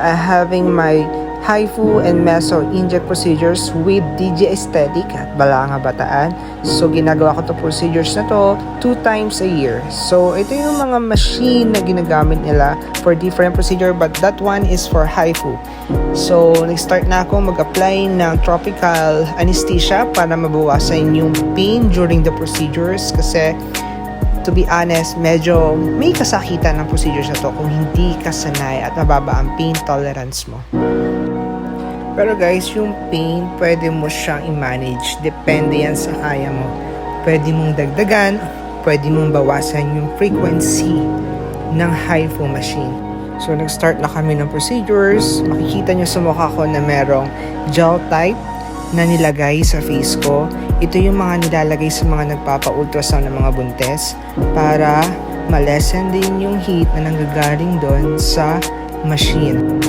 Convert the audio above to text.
I'm having my HIFU and meso inject procedures with DG Aesthetic at Balanga Bataan. So ginagawa ko to procedures na to 2 times a year. So ito yung mga machine na ginagamit nila for different procedure, but that one is for HIFU. So nag-start na ako mag-apply ng tropical anesthesia para mabawasan yung pain during the procedures, kasi to be honest, medyo may kasakitan ng procedures na to kung hindi ka sanay at mababa ang pain tolerance mo. Pero guys, yung pain, pwede mo siyang i-manage. Depende yan sa kaya mo. Pwede mong dagdagan, pwede mong bawasan yung frequency ng HIFU machine. So, nag-start na kami ng procedures. Makikita nyo sa mukha ko na merong gel type na nilagay sa face ko. Ito yung mga nilalagay sa mga nagpapa-ultrasound ng mga buntes para ma-lessen din yung heat na nanggagaling doon sa machine.